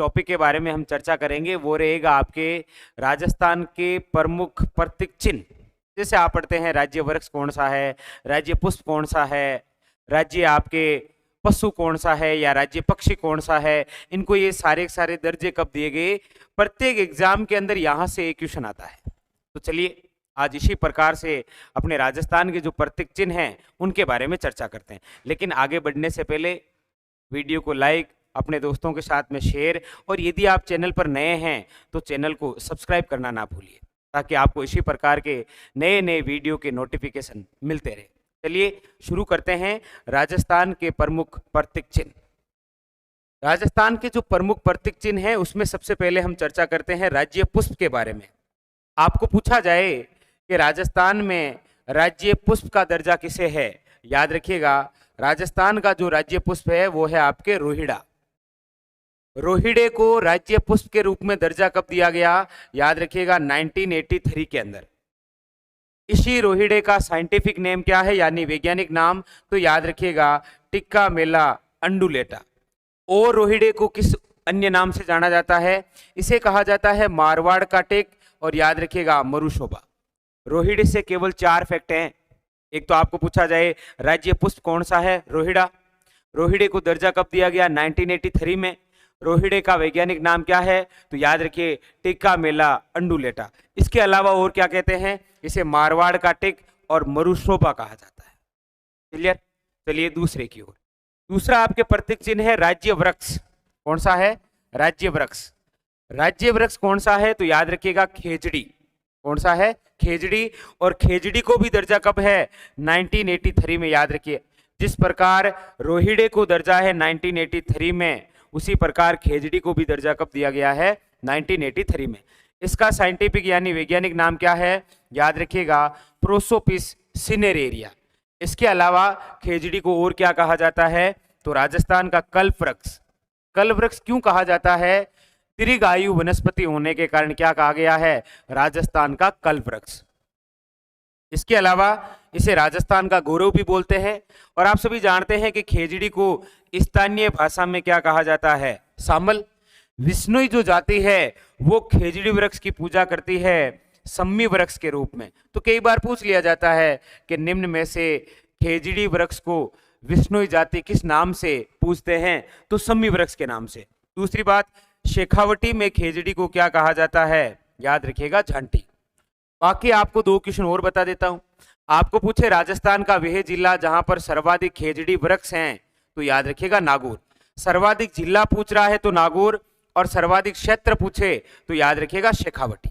Topic के बारे में हम चर्चा करेंगे वो रहेगा आपके राजस्थान के प्रमुख प्रतीक चिन्ह। जैसे आप पढ़ते हैं राज्य वृक्ष कौन सा है, राज्य पुष्प कौन सा है, राज्य आपके पशु कौन सा है या राज्य पक्षी कौन सा है, इनको ये सारे सारे दर्जे कब दिए गए, प्रत्येक एग्जाम के अंदर यहाँ से एक क्वेश्चन आता है। तो चलिए आज इसी प्रकार से अपने राजस्थान के जो प्रतीक चिन्ह हैं उनके बारे में चर्चा करते हैं। लेकिन आगे बढ़ने से पहले वीडियो को लाइक, अपने दोस्तों के साथ में शेयर, और यदि आप चैनल पर नए हैं तो चैनल को सब्सक्राइब करना ना भूलिए, ताकि आपको इसी प्रकार के नए नए वीडियो के नोटिफिकेशन मिलते रहे। चलिए शुरू करते हैं राजस्थान के प्रमुख प्रतीक चिन्ह। राजस्थान के जो प्रमुख प्रतीक चिन्ह है उसमें सबसे पहले हम चर्चा करते हैं राज्य पुष्प के बारे में। आपको पूछा जाए कि राजस्थान में राज्य पुष्प का दर्जा किसे है, याद रखिएगा राजस्थान का जो राज्य पुष्प है वो है आपके रोहिड़ा। रोहिड़े को राज्य पुष्प के रूप में दर्जा कब दिया गया, याद रखिएगा 1983 के अंदर। इसी रोहिड़े का साइंटिफिक नेम क्या है यानी वैज्ञानिक नाम, तो याद रखिएगा टिक्का मेला अंडुलेटा। और रोहिड़े को किस अन्य नाम से जाना जाता है, इसे कहा जाता है मारवाड़ का टेक, और याद रखिएगा मरुशोभा। रोहिड़े से केवल 4 फैक्ट हैं। एक तो आपको पूछा जाए राज्य पुष्प कौन सा है, रोहिड़ा। रोहिड़े को दर्जा कब दिया गया, 1983 में। रोहिड़े का वैज्ञानिक नाम क्या है, तो याद रखिए टिक्का मेला अंडुलेटा। इसके अलावा और क्या कहते हैं, इसे मारवाड़ का टिक और मरुशोभा कहा जाता है। क्लियर। चलिए दूसरे की ओर। दूसरा आपके प्रतीक चिन्ह है राज्य वृक्ष। कौन सा है, राज्य वृक्ष। राज्य वृक्ष कौन सा है, तो याद रखिएगा खेजड़ी। कौन सा है, खेजड़ी। और खेजड़ी को भी दर्जा कब है, 1983 में। याद रखिए जिस प्रकार रोहिड़े को दर्जा है 1983 में, उसी प्रकार खेजड़ी को भी दर्जा कब दिया गया है, 1983 में। इसका साइंटिफिक यानी वैज्ञानिक नाम क्या है, याद रखिएगा प्रोसोपिस सिनेरेरिया। इसके अलावा खेजड़ी को और क्या कहा जाता है, तो राजस्थान का कल्प वृक्ष। कल्प वृक्ष क्यों कहा जाता है, दीर्घायु वनस्पति होने के कारण क्या कहा गया है, राजस्थान का कल्प वृक्ष। इसके अलावा इसे राजस्थान का गौरव भी बोलते हैं। और आप सभी जानते हैं कि खेजड़ी को स्थानीय भाषा में क्या कहा जाता है, सामल। विष्णुई जो जाति है वो खेजड़ी वृक्ष की पूजा करती है सम्मी वृक्ष के रूप में। तो कई बार पूछ लिया जाता है कि निम्न में से खेजड़ी वृक्ष को विष्णुई जाति किस नाम से पूछते हैं, तो सम्मी वृक्ष के नाम से। दूसरी बात, शेखावटी में खेजड़ी को क्या कहा जाता है, याद रखिएगा झांटी। बाकी आपको 2 क्वेश्चन और बता देता हूं। आपको पूछे राजस्थान का वह जिला जहां पर सर्वाधिक खेजड़ी वृक्ष हैं, तो याद रखिएगा नागौर। सर्वाधिक जिला पूछ रहा है तो नागौर, और सर्वाधिक क्षेत्र पूछे तो याद रखिएगा शेखावटी।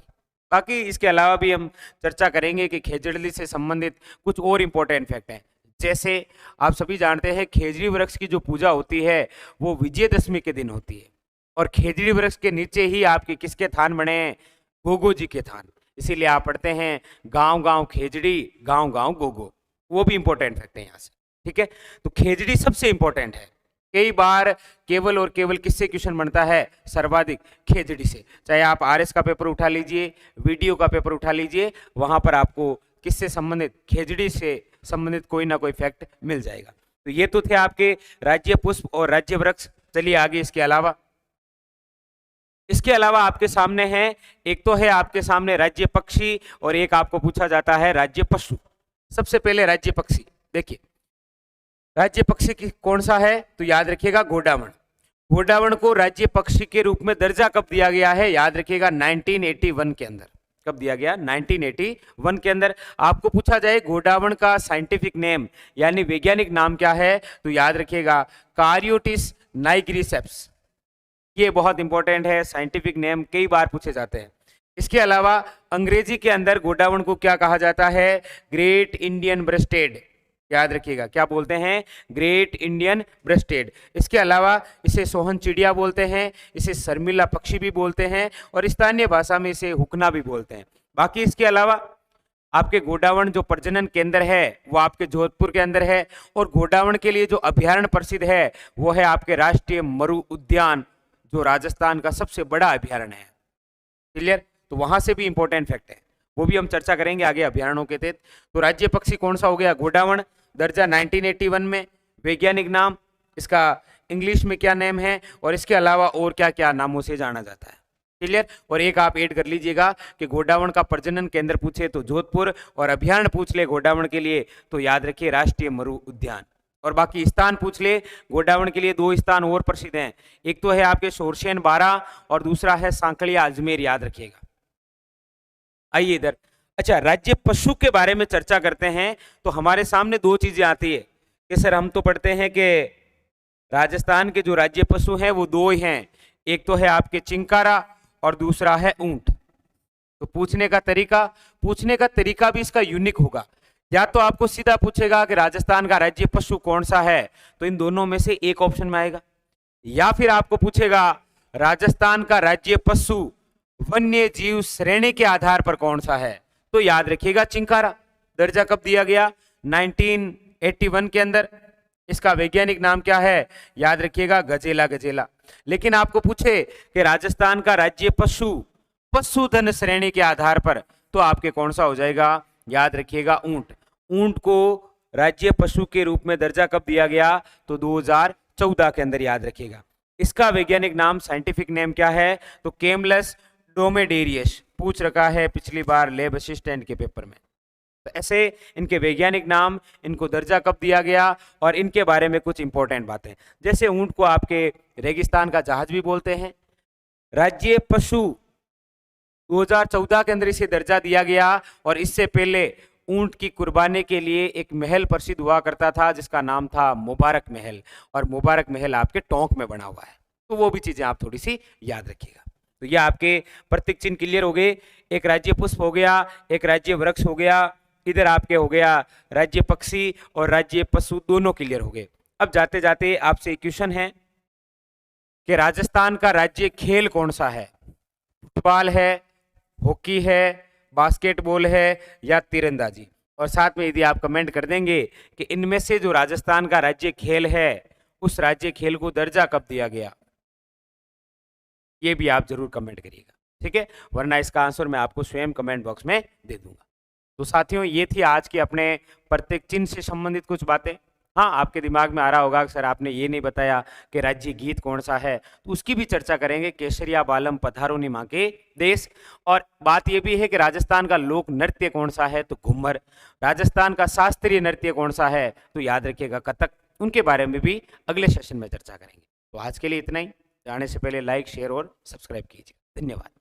बाकी इसके अलावा भी हम चर्चा करेंगे कि खेजड़ी से संबंधित कुछ और इंपॉर्टेंट फैक्ट हैं। जैसे आप सभी जानते हैं खेजड़ी वृक्ष की जो पूजा होती है वो विजयदशमी के दिन होती है, और खेजड़ी वृक्ष के नीचे ही आपके किसके थान बने हैं, गोगो जी के थान। इसीलिए आप पढ़ते हैं गांव गांव खेजड़ी, गांव गांव गोगो। वो भी इंपॉर्टेंट फैक्ट है यहाँ से, ठीक है। तो खेजड़ी सबसे इंपॉर्टेंट है। कई बार केवल और केवल किससे क्वेश्चन बनता है, सर्वाधिक खेजड़ी से। चाहे आप आरएस का पेपर उठा लीजिए, वीडियो का पेपर उठा लीजिए, वहां पर आपको किससे संबंधित, खेजड़ी से संबंधित कोई ना कोई फैक्ट मिल जाएगा। तो ये तो थे आपके राज्य पुष्प और राज्य वृक्ष। चलिए आगे। इसके अलावा आपके सामने है, एक तो है आपके सामने राज्य पक्षी और एक आपको पूछा जाता है राज्य पशु। सबसे पहले राज्य पक्षी देखिए, राज्य पक्षी कौन सा है, तो याद रखिएगा घोड़ावण। घोड़ावण को राज्य पक्षी के रूप में दर्जा कब दिया गया है, याद रखिएगा 1981 के अंदर। कब दिया गया, 1981 के अंदर। आपको पूछा जाए घोड़ावण का साइंटिफिक नेम यानी वैज्ञानिक नाम क्या है, तो याद रखिएगा कारियोटिस नाइग्रिसेप्स। ये बहुत इंपॉर्टेंट है, साइंटिफिक नेम कई बार पूछे जाते हैं। इसके अलावा अंग्रेजी के अंदर घोड़ावण को क्या कहा जाता है, ग्रेट इंडियन ब्रेस्टेड। याद रखिएगा क्या बोलते हैं, ग्रेट इंडियन ब्रेस्टेड। इसके अलावा इसे सोहन चिड़िया बोलते हैं, इसे शर्मिला पक्षी भी बोलते हैं, और स्थानीय भाषा में इसे हुकना भी बोलते हैं। बाकी इसके अलावा आपके घोड़ावण जो प्रजनन केंद्र है वो आपके जोधपुर के अंदर है, और घोड़ावण के लिए जो अभ्यारण्य प्रसिद्ध है वो है आपके राष्ट्रीय मरु उद्यान, जो राजस्थान का सबसे बड़ा अभ्यारण्य है। क्लियर। तो वहां से भी इंपॉर्टेंट फैक्ट है, वो भी हम चर्चा करेंगे आगे अभ्यारण्यों के तहत। तो राज्य पक्षी कौन सा हो गया, घोड़ावण। दर्जा 1981 में। वैज्ञानिक नाम इसका इंग्लिश में क्या नेम है और इसके अलावा और क्या क्या नामों से जाना जाता है। क्लियर। और एक आप ऐड कर लीजिएगा कि घोड़ावण का प्रजनन केंद्र पूछे तो जोधपुर, और अभ्यारण्य पूछ ले घोड़ावण के लिए तो याद रखिए राष्ट्रीय मरु उद्यान। और बाकी स्थान पूछ ले घोड़ावण के लिए 2 स्थान और प्रसिद्ध हैं, एक तो है आपके शोरशेन बारा और दूसरा है सांकलिया अजमेर, याद रखिएगा। आइए इधर, अच्छा राज्य पशु के बारे में चर्चा करते हैं तो हमारे सामने 2 चीजें आती है कि सर हम तो पढ़ते हैं कि राजस्थान के जो राज्य पशु हैं वो 2 ही हैं, एक तो है आपके चिंकारा और दूसरा है ऊंट। तो पूछने का तरीका भी इसका यूनिक होगा। या तो आपको सीधा पूछेगा कि राजस्थान का राज्य पशु कौन सा है, तो इन दोनों में से एक ऑप्शन में आएगा, या फिर आपको पूछेगा राजस्थान का राज्य पशु वन्य जीव श्रेणी के आधार पर कौन सा है, तो याद रखिएगा चिंकारा। दर्जा कब दिया गया? 1981 के अंदर। इसका वैज्ञानिक नाम क्या है? याद रखिएगा गजेला गजेला। लेकिन आपको पूछे कि राजस्थान का राज्य पशु पशुधन श्रेणी के आधार पर, तो आपके कौन सा हो जाएगा? याद रखिएगा ऊंट। ऊंट को राज्य पशु के रूप में दर्जा कब दिया गया? तो 2014 के अंदर, याद रखिएगा। इसका वैज्ञानिक नाम, साइंटिफिक नेम क्या है? तो कैमलस ड्रोमेडेरियस। पूछ रखा है पिछली बार लैब असिस्टेंट के पेपर में। तो ऐसे इनके वैज्ञानिक नाम, इनको दर्जा कब दिया गया, और इनके बारे में कुछ इंपॉर्टेंट बातें। जैसे ऊंट को आपके रेगिस्तान का जहाज भी बोलते हैं। राज्य पशु 2014 के अंदर इसे दर्जा दिया गया, और इससे पहले ऊंट की कुर्बानी के लिए एक महल प्रसिद्ध हुआ करता था जिसका नाम था मुबारक महल, और मुबारक महल आपके टोंक में बना हुआ है। तो वो भी चीजें आप थोड़ी सी याद रखिएगा। तो ये आपके प्रतीक चिन्ह क्लियर हो गए। एक राज्य पुष्प हो गया, एक राज्य वृक्ष हो गया, इधर आपके हो गया राज्य पक्षी और राज्य पशु, दोनों क्लियर हो गए। अब जाते जाते आपसे क्वेश्चन है कि राजस्थान का राज्य खेल कौन सा है? फुटबॉल है, हॉकी है, बास्केटबॉल है या तीरंदाजी? और साथ में यदि आप कमेंट कर देंगे कि इनमें से जो राजस्थान का राज्य खेल है उस राज्य खेल को दर्जा कब दिया गया, ये भी आप जरूर कमेंट करिएगा, ठीक है। वरना इसका आंसर मैं आपको स्वयं कमेंट बॉक्स में दे दूंगा। तो साथियों, ये थी आज की अपने प्रत्येक चिन्ह से संबंधित कुछ बातें। हाँ, आपके दिमाग में आ रहा होगा कि सर आपने ये नहीं बताया कि राज्य गीत कौन सा है, तो उसकी भी चर्चा करेंगे। केसरिया बालम पधारो नि मां के देश। और बात ये भी है कि राजस्थान का लोक नृत्य कौन सा है, तो घूमर। राजस्थान का शास्त्रीय नृत्य कौन सा है, तो याद रखिएगा कथक। उनके बारे में भी अगले सेशन में चर्चा करेंगे। तो आज के लिए इतना ही। जाने से पहले लाइक, शेयर और सब्सक्राइब कीजिए। धन्यवाद।